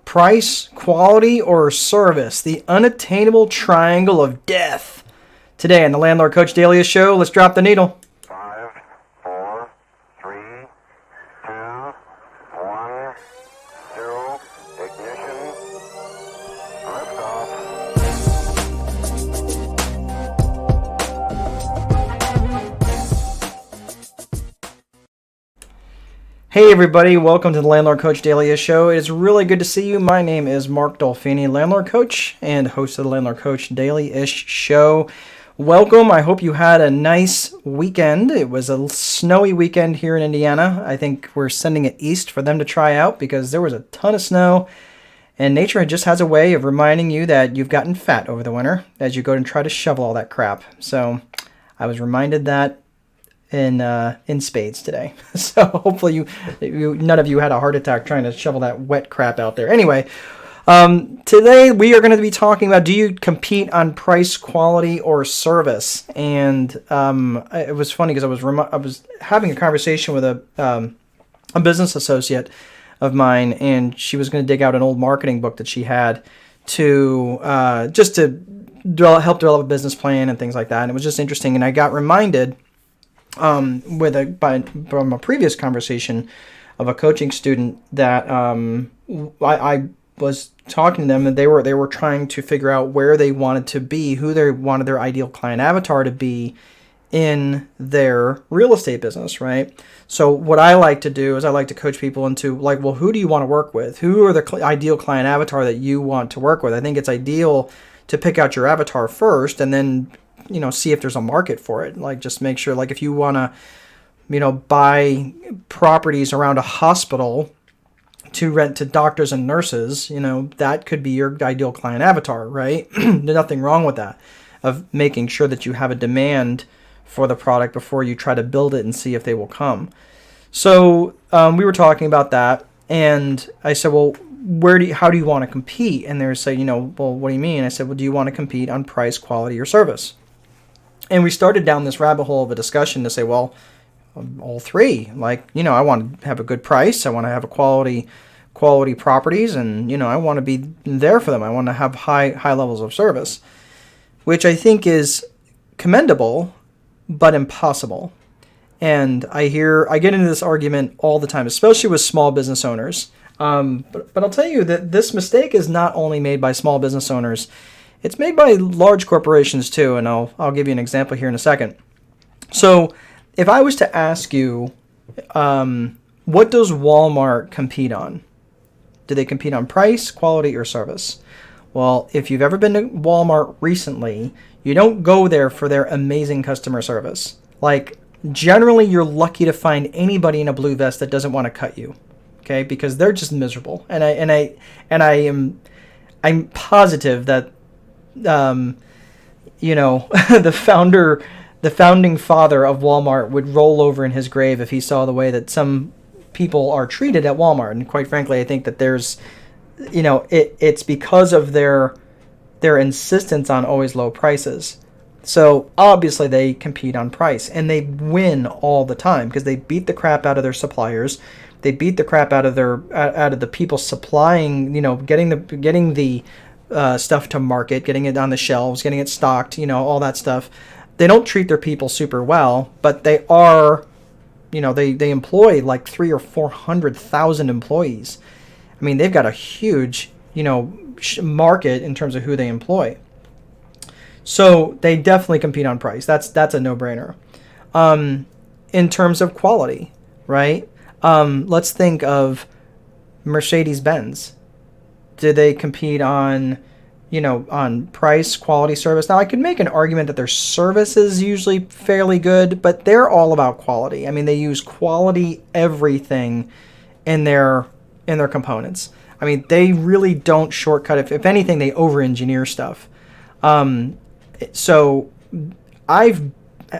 Price, quality, or service? The unattainable triangle of death. Today on the Landlord Coach Daily show, let's drop the needle. 5, 4, 3, 2, 1, 0, ignition, liftoff. Hey everybody, welcome to the Landlord Coach Daily show. It is really good to see you. My name is Mark Dolfini, Landlord Coach and host of the Landlord Coach Daily-ish show. Welcome. I hope you had a nice weekend. It was a snowy weekend here in Indiana. I think we're sending it east for them to try out because there was a ton of snow. And nature just has a way of reminding you that you've gotten fat over the winter as you go and try to shovel all that crap. So I was reminded that in spades today. So hopefully you none of you had a heart attack trying to shovel that wet crap out there. Anyway, today we are going to be talking about, do you compete on price, quality, or service? And it was funny because I was having a conversation with a business associate of mine, and she was going to dig out an old marketing book that she had to just to help develop a business plan and things like that. And it was just interesting, and I got reminded from a previous conversation of a coaching student that I was talking to them, and they were trying to figure out where they wanted to be, who they wanted their ideal client avatar to be in their real estate business, right? So what I like to do is I like to coach people into, like, well, who do you want to work with? Who are the ideal client avatar that you want to work with? I think it's ideal to pick out your avatar first and then see if there's a market for it. Like, just make sure, like, if you want to, buy properties around a hospital to rent to doctors and nurses, that could be your ideal client avatar, right? There's nothing wrong with that, of making sure that you have a demand for the product before you try to build it and see if they will come. So we were talking about that, and I said, well, how do you want to compete? And they were saying, well, what do you mean? I said, well, do you want to compete on price, quality, or service? And we started down this rabbit hole of a discussion to say, well, all three. Like, I want to have a good price. I want to have a quality properties, and I want to be there for them. I want to have high levels of service, which I think is commendable, but impossible. And I get into this argument all the time, especially with small business owners. But I'll tell you that this mistake is not only made by small business owners. It's made by large corporations too, and I'll give you an example here in a second. So if I was to ask you, what does Walmart compete on? Do they compete on price, quality, or service? Well, if you've ever been to Walmart recently, you don't go there for their amazing customer service. Like, generally, you're lucky to find anybody in a blue vest that doesn't want to cut you, okay? Because they're just miserable. I'm positive that the founding father of Walmart would roll over in his grave if he saw the way that some people are treated at Walmart. And quite frankly, I think that there's, it's because of their insistence on always low prices. So obviously they compete on price, and they win all the time because they beat the crap out of their suppliers. They beat the crap out of the people supplying, getting the stuff to market, getting it on the shelves, getting it stocked, all that stuff. They don't treat their people super well, but they are, they employ like 300,000 or 400,000 employees. I mean, they've got a huge, market in terms of who they employ. So they definitely compete on price. That's a no-brainer. In terms of quality, right? Let's think of Mercedes-Benz. Do they compete on, on price, quality, service? Now, I could make an argument that their service is usually fairly good, but they're all about quality. I mean, they use quality everything in their components. I mean, they really don't shortcut. If anything, they over-engineer stuff. So I've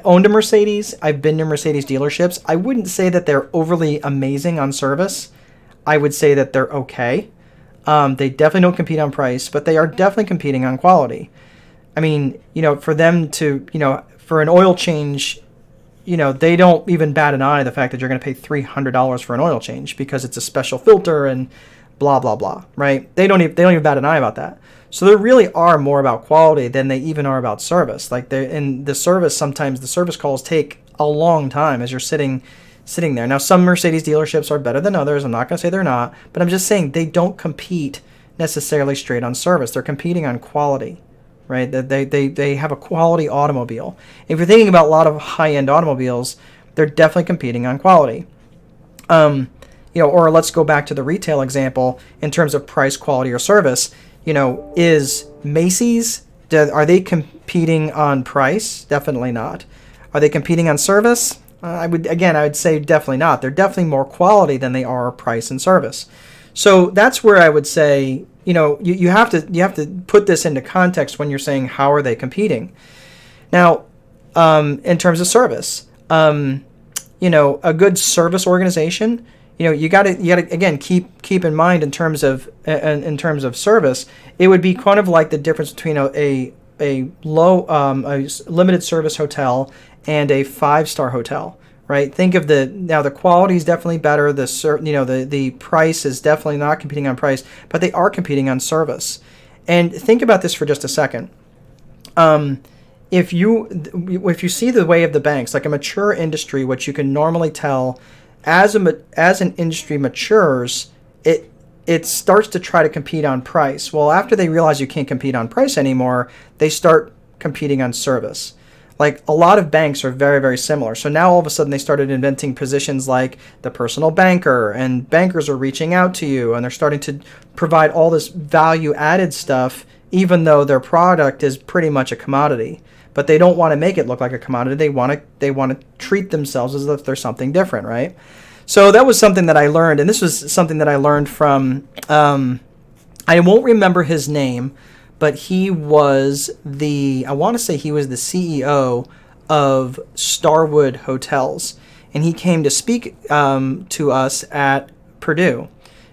owned a Mercedes. I've been to Mercedes dealerships. I wouldn't say that they're overly amazing on service. I would say that they're okay. They definitely don't compete on price, but they are definitely competing on quality. I mean, for them to, for an oil change, they don't even bat an eye at the fact that you're going to pay $300 for an oil change because it's a special filter and blah, blah, blah, right? They don't even bat an eye about that. So they really are more about quality than they even are about service. Like in the service, sometimes the service calls take a long time as you're sitting there. Now, some Mercedes dealerships are better than others. I'm not going to say they're not, but I'm just saying they don't compete necessarily straight on service. They're competing on quality, right? They have a quality automobile. If you're thinking about a lot of high-end automobiles, they're definitely competing on quality. Or let's go back to the retail example in terms of price, quality, or service. Is Macy's, are they competing on price? Definitely not. Are they competing on service? I would say definitely not. They're definitely more quality than they are price and service. So that's where I would say, you have to put this into context when you're saying how are they competing. Now, in terms of service, a good service organization, you got to again keep in mind in terms of service, it would be kind of like the difference between a limited service hotel and a 5-star hotel, right? Think of the quality is definitely better. The price is definitely not competing on price, but they are competing on service. And think about this for just a second. If you see the way of the banks, like a mature industry, which you can normally tell as an industry matures, it starts to try to compete on price. Well, after they realize you can't compete on price anymore, they start competing on service. Like a lot of banks are very, very similar. So now all of a sudden they started inventing positions like the personal banker, and bankers are reaching out to you and they're starting to provide all this value added stuff, even though their product is pretty much a commodity. But they don't want to make it look like a commodity. They want to treat themselves as if they're something different, right? So that was something that I learned, and this was something that I learned from, I won't remember his name, but he was I want to say he was the CEO of Starwood Hotels, and he came to speak to us at Purdue.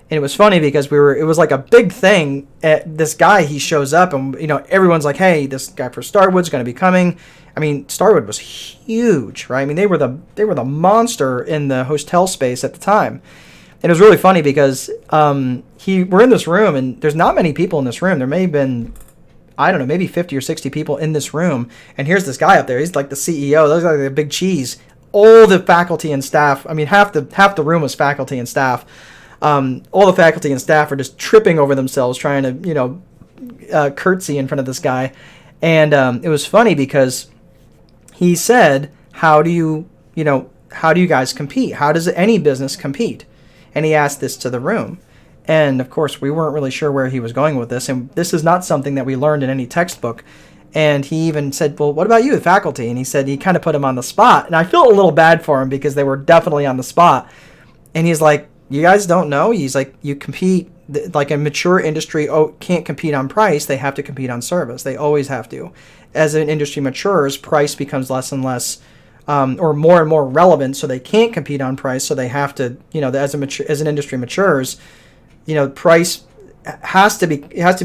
And it was funny because it was like a big thing. This guy, he shows up and, everyone's like, hey, this guy for Starwood's going to be coming. I mean, Starwood was huge, right? I mean, they were the monster in the hotel space at the time. And it was really funny because we're in this room and there's not many people in this room. There may have been, I don't know, maybe 50 or 60 people in this room. And here's this guy up there. He's like the CEO. Looks like a big cheese. All the faculty and staff, I mean, half the room was faculty and staff. All the faculty and staff are just tripping over themselves trying to, curtsy in front of this guy. And it was funny because he said, how do you guys compete? How does any business compete? And he asked this to the room. And of course, we weren't really sure where he was going with this. And this is not something that we learned in any textbook. And he even said, well, what about you, the faculty? And he said, he kind of put him on the spot. And I feel a little bad for him because they were definitely on the spot. And he's like, you guys don't know? He's like, you compete, like a mature industry can't compete on price. They have to compete on service. They always have to. As an industry matures, price becomes less and less, or more and more relevant. So they can't compete on price. So they have to, as an industry matures, price has to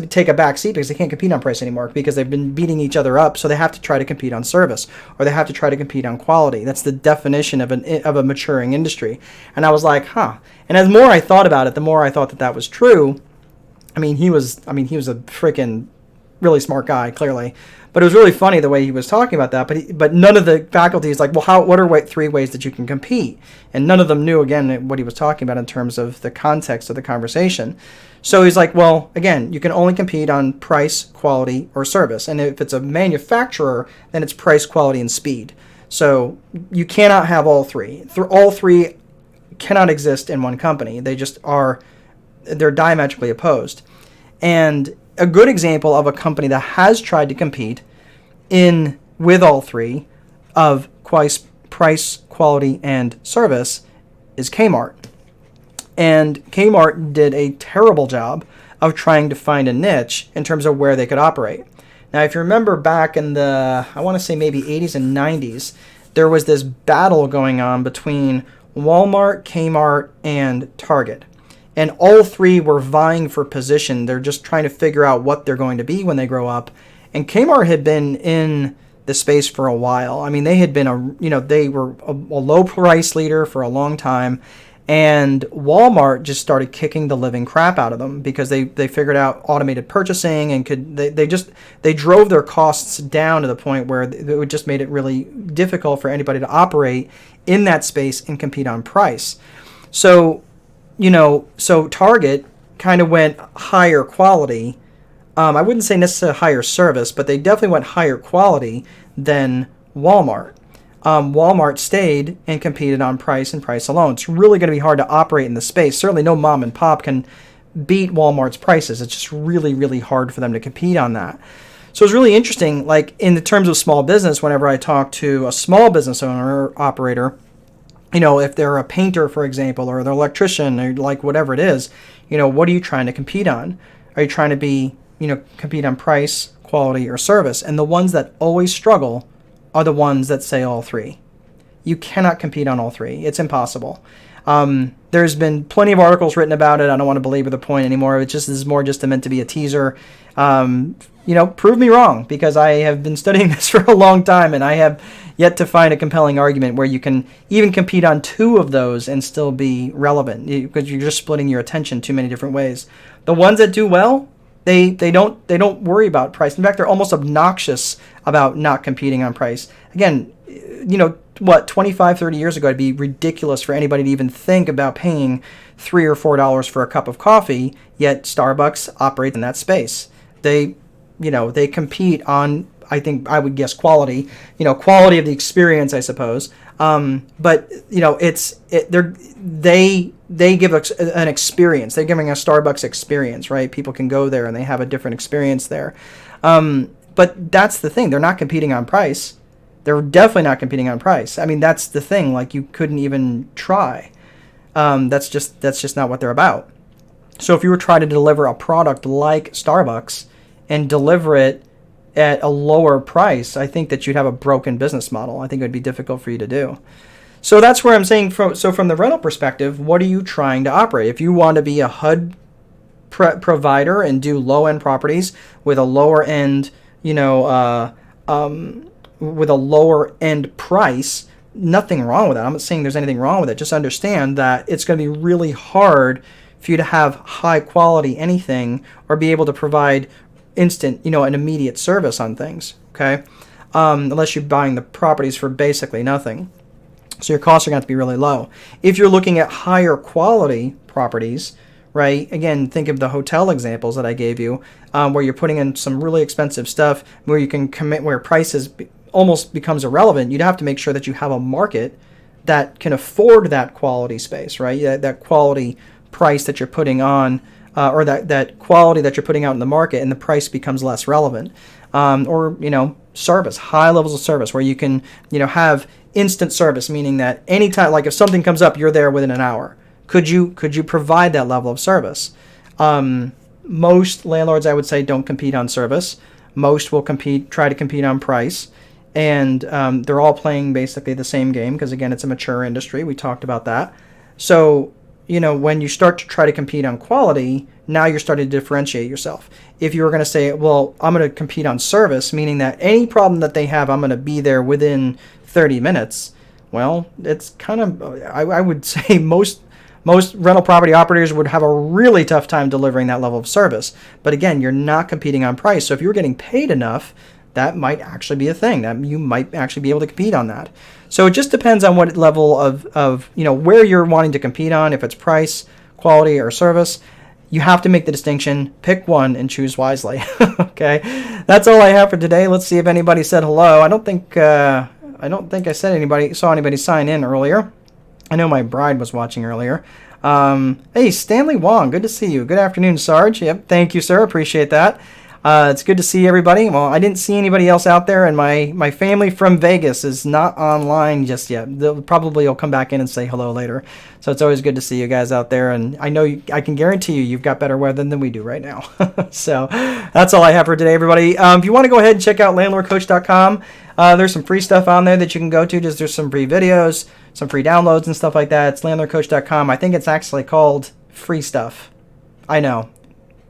take a back seat because they can't compete on price anymore because they've been beating each other up. So they have to try to compete on service, or they have to try to compete on quality. That's the definition of a maturing industry. And I was like, huh. And as more I thought about it, the more I thought that was true. I mean, he was a freaking really smart guy, clearly. But it was really funny the way he was talking about that. But none of the faculty is like, well, what are 3 ways that you can compete? And none of them knew, again, what he was talking about in terms of the context of the conversation. So he's like, well, again, you can only compete on price, quality, or service. And if it's a manufacturer, then it's price, quality, and speed. So you cannot have all three. All three cannot exist in one company. They're diametrically opposed. And a good example of a company that has tried to compete with all three of price, quality, and service is Kmart. And Kmart did a terrible job of trying to find a niche in terms of where they could operate. Now, if you remember back in the, I want to say maybe 80s and 90s, there was this battle going on between Walmart, Kmart, and Target. And all three were vying for position. They're just trying to figure out what they're going to be when they grow up. And Kmart had been in the space for a while. I mean, they had been they were a low price leader for a long time. And Walmart just started kicking the living crap out of them because they figured out automated purchasing and they drove their costs down to the point where it just made it really difficult for anybody to operate in that space and compete on price. So, so Target kind of went higher quality. I wouldn't say necessarily higher service, but they definitely went higher quality than Walmart. Walmart stayed and competed on price and price alone. It's really going to be hard to operate in the space. Certainly no mom and pop can beat Walmart's prices. It's just really, really hard for them to compete on that. So it's really interesting, like in the terms of small business, whenever I talk to a small business owner or operator, if they're a painter, for example, or they're an electrician, or like whatever it is, what are you trying to compete on? Are you trying to compete on price, quality, or service? And the ones that always struggle are the ones that say all three. You cannot compete on all three. It's impossible. There's been plenty of articles written about it. I don't want to belabor the point anymore. This is more just meant to be a teaser. Prove me wrong, because I have been studying this for a long time and I have yet to find a compelling argument where you can even compete on two of those and still be relevant, because you're just splitting your attention too many different ways. The ones that do well, they don't worry about price. In fact, they're almost obnoxious about not competing on price. Again, 25, 30 years ago, it'd be ridiculous for anybody to even think about paying $3 or $4 for a cup of coffee, yet Starbucks operates in that space. They compete on, I think I would guess, quality of the experience, I suppose. But they give an experience. They're giving a Starbucks experience, right? People can go there and they have a different experience there. But that's the thing. They're not competing on price. They're definitely not competing on price. I mean, that's the thing. Like, you couldn't even try. That's just not what they're about. So if you were trying to deliver a product like Starbucks and deliver it at a lower price, I think that you'd have a broken business model. I think it would be difficult for you to do. So that's where I'm saying, from the rental perspective, what are you trying to operate? If you want to be a HUD provider and do low-end properties with a lower-end, with a lower-end price, nothing wrong with that. I'm not saying there's anything wrong with it. Just understand that it's going to be really hard for you to have high-quality anything or be able to provide instant, an immediate service on things, okay? Unless you're buying the properties for basically nothing. So your costs are going to have to be really low. If you're looking at higher quality properties, right? Again, think of the hotel examples that I gave you, where you're putting in some really expensive stuff, where you can commit, where prices almost becomes irrelevant. You'd have to make sure that you have a market that can afford that quality space, right? That quality price that you're putting on, or that quality that you're putting out in the market, and the price becomes less relevant. Or service, high levels of service, where you can have instant service, meaning that anytime, like if something comes up, you're there within an hour. Could you provide that level of service? Most landlords, I would say, don't compete on service. Most will try to compete on price, and they're all playing basically the same game, because again, it's a mature industry. We talked about that. So when you start to try to compete on quality, now you're starting to differentiate yourself. If you were going to say, well, I'm going to compete on service, meaning that any problem that they have, I'm going to be there within 30 minutes. Well, it's kind of, I would say most rental property operators would have a really tough time delivering that level of service. But again, you're not competing on price. So if you're getting paid enough, that might actually be a thing, that you might actually be able to compete on that. So it just depends on what level of where you're wanting to compete on, if it's price, quality, or service. You have to make the distinction, pick one, and choose wisely. Okay, that's all I have for today. Let's see if anybody said hello. I don't think I saw anybody sign in earlier. I know my bride was watching earlier. Hey, Stanley Wong, good to see you. Good afternoon, Sarge. Yep, thank you, sir. Appreciate that. It's good to see everybody. Well, I didn't see anybody else out there, and my family from Vegas is not online just yet. They'll probably will come back in and say hello later. So it's always good to see you guys out there, and I know I can guarantee you've got better weather than we do right now. So that's all I have for today, everybody. If you want to go ahead and check out landlordcoach.com, there's some free stuff on there that you can go to. There's some free videos, some free downloads and stuff like that. It's landlordcoach.com. I think it's actually called free stuff. I know.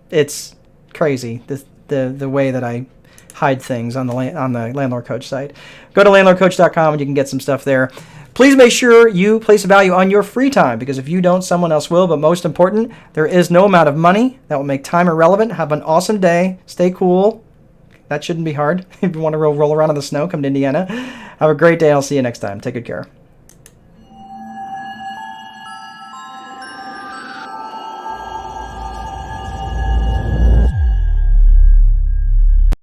It's crazy, the way that I hide things on the Landlord Coach site. Go to landlordcoach.com and you can get some stuff there. Please make sure you place a value on your free time, because if you don't, someone else will. But most important, there is no amount of money that will make time irrelevant. Have an awesome day. Stay cool. That shouldn't be hard. If you want to roll around in the snow, come to Indiana. Have a great day. I'll see you next time. Take good care.